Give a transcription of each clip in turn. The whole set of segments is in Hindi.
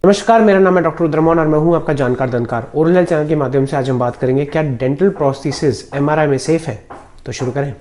नमस्कार, मेरा नाम है डॉक्टर रुद्रमोहन और मैं हूं आपका जानकार दंतकार। ओरल हेल्थ चैनल के माध्यम से आज हम बात करेंगे क्या डेंटल प्रोस्थेसिस एमआरआई में सेफ है। तो शुरू करें।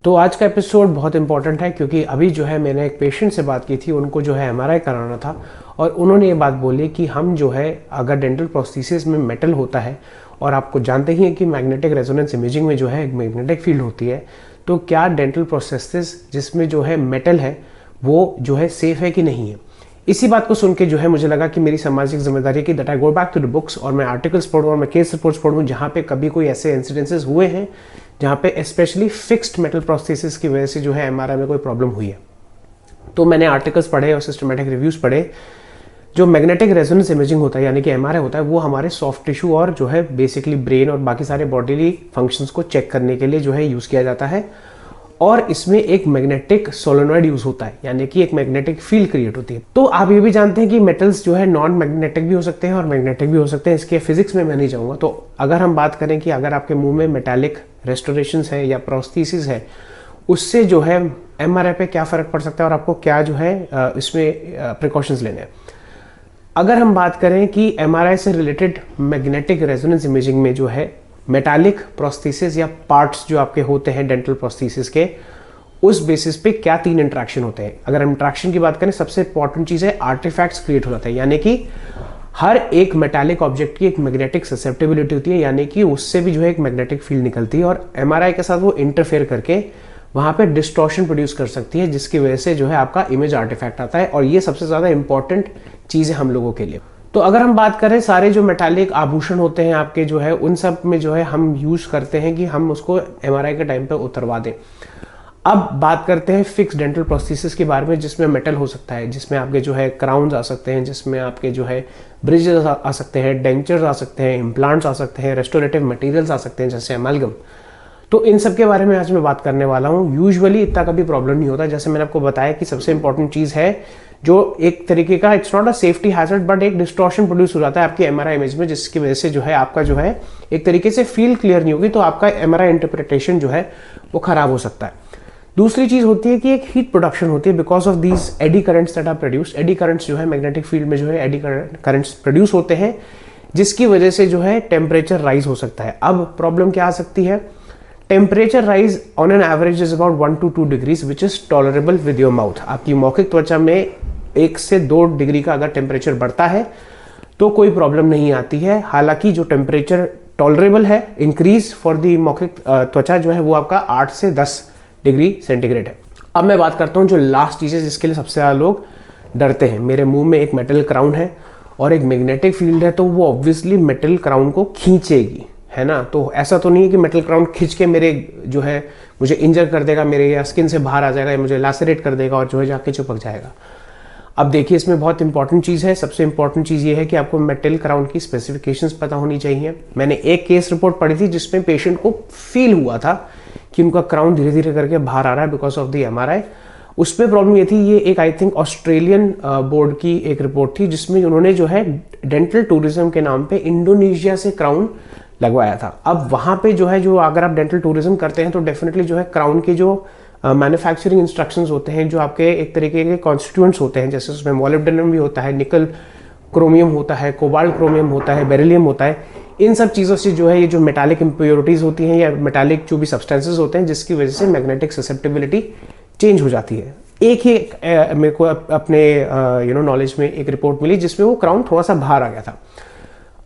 तो आज का एपिसोड बहुत इंपॉर्टेंट है क्योंकि अभी जो है मैंने एक पेशेंट से बात की थी, उनको जो है एमआरआई कराना था और उन्होंने ये बात बोली कि हम जो है अगर डेंटल प्रोस्थेसिस में मेटल होता है और आपको जानते ही हैं कि मैग्नेटिक रेजोनेंस इमेजिंग में जो है एक मैग्नेटिक फील्ड होती है, तो क्या डेंटल प्रोस्थेसिस जिसमें जो है मेटल है वो जो है सेफ है कि नहीं है। इसी बात को सुन के जो है मुझे लगा कि मेरी सामाजिक जिम्मेदारी की that I go back to the books और मैं आर्टिकल्स पढ़ूँ और मैं केस रिपोर्ट्स पढ़ूँ जहाँ पे कभी कोई ऐसे इंसिडेंसेस हुए हैं जहाँ पे स्पेशली फिक्स्ड मेटल प्रोस्थेसिस की वजह से जो है एमआरआई में कोई प्रॉब्लम हुई है। तो मैंने आर्टिकल्स पढ़े और सिस्टमेटिक रिव्यूज पढ़े। जो मैग्नेटिक रेजोनेंस इमेजिंग होता है यानी कि एमआरआई होता है वो हमारे सॉफ्ट टिश्यू और जो है बेसिकली ब्रेन और बाकी सारे बॉडीली फंक्शंस को चेक करने के लिए जो है यूज़ किया जाता है और इसमें एक मैग्नेटिक सोलेनॉइड यूज होता है यानी कि एक मैग्नेटिक फील्ड क्रिएट होती है। तो आप ये भी जानते हैं कि मेटल्स जो है नॉन मैग्नेटिक भी हो सकते हैं और मैग्नेटिक भी हो सकते हैं। इसके फिजिक्स में मैं नहीं जाऊंगा। तो अगर हम बात करें कि अगर आपके मुंह में मेटालिक रेस्टोरेशंस है या प्रोस्थेसिस है, उससे जो है एमआरआई पे क्या फर्क पड़ सकता है और आपको क्या जो है इसमें प्रिकॉशंस लेने हैं। अगर हम बात करें कि एमआरआई से रिलेटेड मैग्नेटिक रेजोनेंस इमेजिंग में जो है मेटालिक प्रोस्थेसिस या पार्ट्स जो आपके होते हैं डेंटल प्रोस्थेसिस के, उस बेसिस पे क्या 3 इंट्रैक्शन होते हैं। अगर हम इंट्रैक्शन की बात करें, सबसे इंपॉर्टेंट चीज है आर्टिफैक्ट्स क्रिएट हो जाता है यानी कि हर एक मेटालिक ऑब्जेक्ट की एक मैग्नेटिक ससेप्टेबिलिटी होती है यानी कि उससे भी जो है एक मैग्नेटिक फील्ड निकलती है और एमआरआई के साथ वो इंटरफेयर करके वहां पे डिस्टॉर्शन प्रोड्यूस कर सकती है जिसकी वजह से जो है आपका इमेज आर्टिफैक्ट आता है और ये सबसे ज्यादा इंपॉर्टेंट चीज है हम लोगों के लिए। तो अगर हम बात करें सारे जो मेटालिक आभूषण होते हैं आपके जो है उन सब में जो है हम यूज करते हैं कि हम उसको एमआरआई के टाइम पे उतरवा दें। अब बात करते हैं फिक्स डेंटल प्रोस्थेसिस के बारे में जिसमें मेटल हो सकता है, जिसमें आपके जो है क्राउन्स आ सकते हैं, जिसमें आपके जो है ब्रिजेस आ सकते हैं, डेंचर्स आ सकते हैं, इम्प्लांट्स आ सकते हैं, रेस्टोरेटिव मटेरियल्स आ सकते हैं जैसे एमालगम। तो इन सब के बारे में आज मैं बात करने वाला हूँ। यूजुअली इतना कभी प्रॉब्लम नहीं होता। जैसे मैंने आपको बताया कि सबसे इंपॉर्टेंट चीज है जो एक तरीके का it's not a safety hazard but एक डिस्टॉर्शन प्रोड्यूस हो जाता है आपकी एमआरआई इमेज में, जिसकी वजह से जो है आपका जो है एक तरीके से फील्ड क्लियर नहीं होगी, तो आपका एमआरआई इंटरप्रिटेशन जो है वो खराब हो सकता है। दूसरी चीज होती है कि एक हीट प्रोडक्शन होती है because of these eddy currents that are produce. Eddy currents जो है मैग्नेटिक फील्ड में जो है एडी करंट्स प्रोड्यूस होते हैं जिसकी वजह से जो है टेम्परेचर राइज हो सकता है। अब प्रॉब्लम क्या आ सकती है, temperature rise on an average is about 1 to 2 degrees which is tolerable with your mouth. आपकी मौखिक त्वचा में 1 से 2 डिग्री का अगर टेम्परेचर बढ़ता है तो कोई प्रॉब्लम नहीं आती है। हालांकि जो टेम्परेचर टॉलरेबल है इंक्रीज फॉर दी मौखिक त्वचा जो है वो आपका 8 से 10 डिग्री सेंटीग्रेड है। अब मैं बात करता हूँ जो लास्ट चीज है जिसके लिए सबसे ज्यादा लोग डरते हैं। मेरे मुंह में एक मेटल क्राउन है और एक मैग्नेटिक फील्ड है तो वो ऑब्वियसली मेटल क्राउन को खींचेगी, है ना। तो ऐसा तो नहीं है कि मेटल क्राउन खींच के मेरे जो है मुझे इंजर कर देगा, मेरे या स्किन से बाहर आ जाएगा या मुझे लैसरेट कर देगा और जो है जाके चिपक जाएगा। अब देखिए इसमें बहुत इंपॉर्टेंट चीज है। सबसे इंपॉर्टेंट चीज ये है कि आपको मेटल क्राउन की स्पेसिफिकेशंस पता होनी चाहिए। मैंने एक केस रिपोर्ट पढ़ी थी जिसमें पेशेंट को फील हुआ था कि उनका क्राउन धीरे धीरे करके बाहर आ रहा है बिकॉज ऑफ द एमआरआई। उसमें प्रॉब्लम ये थी, ये एक आई थिंक ऑस्ट्रेलियन बोर्ड की एक रिपोर्ट थी जिसमें उन्होंने जो है डेंटल टूरिज्म के नाम पे इंडोनेशिया से क्राउन लगवाया था। अब वहां पे जो है जो अगर आप डेंटल टूरिज्म करते हैं तो डेफिनेटली जो है क्राउन के जो मैन्युफैक्चरिंग इंस्ट्रक्शंस होते हैं, जो आपके एक तरीके के कॉन्स्टिट्यूएंट्स होते हैं, जैसे उसमें मोलिब्डेनम भी होता है, निकल क्रोमियम होता है, कोबाल्ट क्रोमियम होता है, बेरिलियम होता है, इन सब चीज़ों से जो है ये जो मेटालिक इम्प्योरिटीज होती हैं या मेटालिक जो भी सब्सटेंसेस होते हैं जिसकी वजह से मैग्नेटिक ससेप्टेबिलिटी चेंज हो जाती है। एक ही मेरे को अपने नॉलेज में एक रिपोर्ट मिली जिसमें वो क्राउन थोड़ा सा बाहर आ गया था।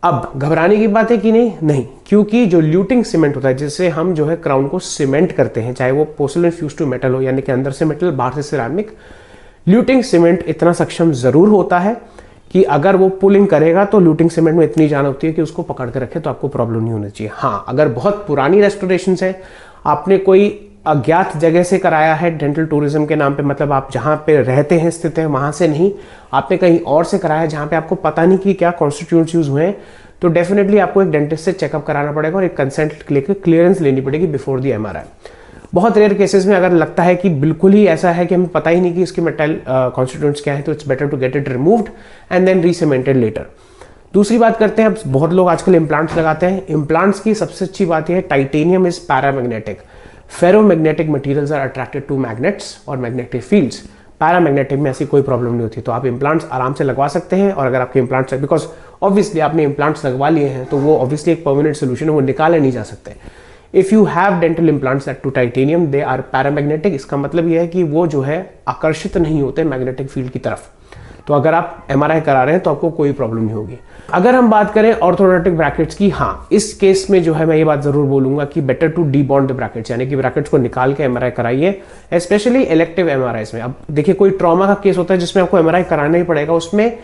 अब घबराने की बात है कि नहीं, क्योंकि जो ल्यूटिंग सीमेंट होता है जिससे हम जो है क्राउन को सीमेंट करते हैं, चाहे वो पोर्सिलेन फ्यूज टू मेटल हो यानी कि अंदर से मेटल बाहर से सिरामिक, ल्यूटिंग सीमेंट इतना सक्षम जरूर होता है कि अगर वो पुलिंग करेगा तो ल्यूटिंग सीमेंट में इतनी जान होती है कि उसको पकड़ के रखे तो आपको प्रॉब्लम नहीं होनी चाहिए। हाँ, अगर बहुत पुरानी रेस्टोरेशन है, आपने कोई अज्ञात जगह से कराया है डेंटल टूरिज्म के नाम पे, मतलब आप जहाँ पे रहते हैं स्थित है वहां से नहीं, आपने कहीं और से कराया जहाँ पे आपको पता नहीं कि क्या कॉन्स्टिट्यूएंट्स यूज हुए हैं, तो डेफिनेटली आपको एक डेंटिस्ट से चेकअप कराना पड़ेगा और एक कंसेंट लेकर क्लियरेंस लेनी पड़ेगी बिफोर दी एमआरआई। बहुत रेयर केसेस में अगर लगता है कि बिल्कुल ही ऐसा है कि हमें पता ही नहीं कि इसके मेटल कॉन्स्टिट्यूएंट्स क्या है, तो it's better to get it removed and then recemented later. दूसरी बात करते हैं, अब बहुत लोग आजकल इम्प्लांट्स लगाते हैं। इम्प्लांट्स की सबसे अच्छी बात यह है, titanium is paramagnetic. Ferromagnetic materials are attracted to magnets और मैग्नेटिक फील्ड्स। पैरामैग्नेटिक में ऐसी कोई प्रॉब्लम नहीं होती, तो आप इम्प्लांट्स आराम से लगवा सकते हैं। और अगर आपके इम्प्लांट्स, बिकॉज ऑब्वियसली आपने इम्प्लांट्स लगवा लिए हैं तो वो ऑब्वियसली एक परमानेंट सोल्यूशन है, वो निकाले नहीं जा सकते। If you have dental implants that to titanium, they are paramagnetic. इसका मतलब यह है कि वो जो है आकर्षित नहीं होते मैग्नेटिक फील्ड की तरफ। तो अगर आप एमआरआई करा रहे हैं तो आपको कोई प्रॉब्लम नहीं होगी। अगर हम बात करें ऑर्थोडोंटिक ब्रैकेट्स की, हाँ, इस केस में जो है मैं ये बात जरूर बोलूंगा कि बेटर टू डीबॉन्ड द ब्रैकेट्स, यानी कि ब्रैकेट्स को निकाल के एमआरआई कराइए, स्पेशली इलेक्टिव एमआरआई में। अब देखिए, कोई ट्रॉमा का केस होता है जिसमें आपको एमआरआई कराना ही पड़ेगा, उसमें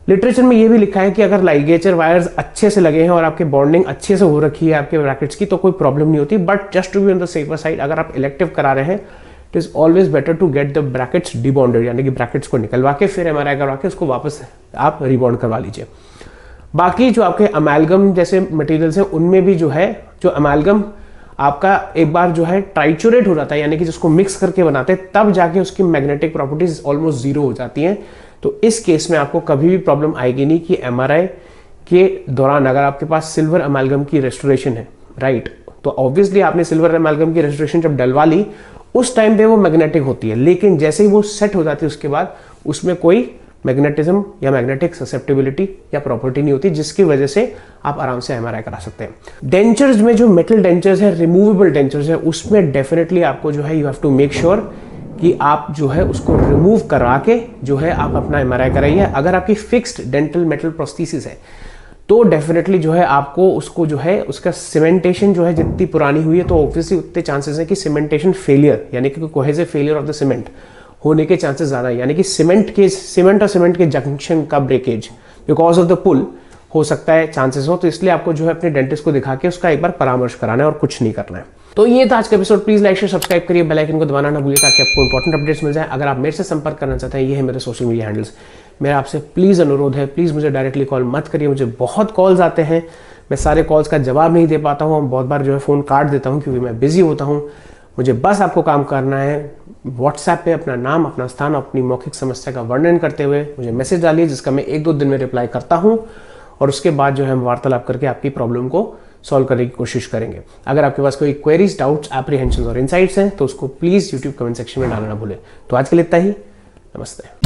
लिटरेचर में ये भी लिखा है कि अगर लाइगेचर वायर्स अच्छे से लगे हैं और आपकी बॉन्डिंग अच्छे से हो रखी है आपके ब्रैकेट्स की, तो कोई प्रॉब्लम नहीं होती। But just to be on the safer side, अगर आप इलेक्टिव करा रहे हैं, it is always better to get the brackets debonded, यानी कि ब्रैकेट्स को निकलवा के फिर एमआरआई करवा के उसको वापस आप रिबॉन्ड करवा लीजिए। बाकी जो आपके अमेलगम जैसे मटेरियल्स हैं, उनमें भी जो है, जो अमेलगम आपका एक बार जो है ट्राइचुरेट हो जाता है, यानी कि जिसको मिक्स करके बनाते हैं, तब जाके उसकी मैग्नेटिक प्रॉपर्टीज ऑलमोस्ट जीरो हो जाती हैं। तो इस केस में आपको कभी भी प्रॉब्लम आएगी नहीं कि एमआरआई के दौरान अगर आपके पास सिल्वर अमेलगम की रेस्टोरेशन है, राइट, तो ऑब्वियसली आपने सिल्वर अमेलगम की रेस्टोरेशन जब डलवा ली, उस टाइम पे वो मैग्नेटिक होती है, लेकिन जैसे ही वो सेट हो जाती है उसके बाद उसमें कोई मैग्नेटिज्म या मैग्नेटिक ससेप्टिबिलिटी या प्रॉपर्टी नहीं होती, जिसकी वजह से आप आराम से एमआरआई करा सकते हैं। डेंचर्स में जो मेटल डेंचर्स है, रिमूवेबल डेंचर्स है, उसमें डेफिनेटली आपको जो है you have to make sure कि आप जो है उसको रिमूव करा के जो है आप अपना एमआरआई कराइए। अगर आपकी फिक्स्ड डेंटल मेटल प्रोस्थेसिस है तो डेफिनेटली जो है आपको उसको जो है उसका सीमेंटेशन जो है जितनी पुरानी हुई है, तो ऑब्वियसली उतने चांसेस है कि सीमेंटेशन फेलियर, यानी कि cohesive failure of the cement होने के चांसेस ज्यादा है, यानी कि सीमेंट और सीमेंट के जंक्शन का ब्रेकेज बिकॉज ऑफ द पुल हो सकता है, चांसेस हो। तो इसलिए आपको जो है अपने डेंटिस्ट को दिखा के उसका एक बार परामर्श कराना है और कुछ नहीं करना है। तो ये था आज का episode. Please like share subscribe करिए, बेल आइकन को दबाना ना भूलिए ताकि आपको इंपॉर्टेंट अपडेट्स मिल जाए। अगर आप मेरे से संपर्क करना चाहते हैं, ये है मेरे सोशल मीडिया हैंडल्स। मेरा आपसे प्लीज अनुरोध है, प्लीज मुझे डायरेक्टली कॉल मत करिए। मुझे बहुत कॉल्स आते हैं, मैं सारे कॉल्स का जवाब नहीं दे पाता हूँ, बहुत बार जो है फोन काट देता हूँ क्योंकि मैं बिजी होता हूँ। मुझे बस आपको काम करना है, व्हाट्सएप पे अपना नाम, अपना स्थान, अपनी मौखिक समस्या का वर्णन करते हुए मुझे मैसेज डालिए, जिसका मैं 1-2 दिन में रिप्लाई करता हूँ, और उसके बाद जो है हम वार्तालाप करके आपकी प्रॉब्लम को सॉल्व करने की कोशिश करेंगे। अगर आपके पास कोई क्वेरीज, डाउट्स, एप्रीहेंशन और इनसाइट्स हैं तो उसको प्लीज यूट्यूब कमेंट सेक्शन में डालना ना भूलें। तो आज के लिए इतना ही, नमस्ते।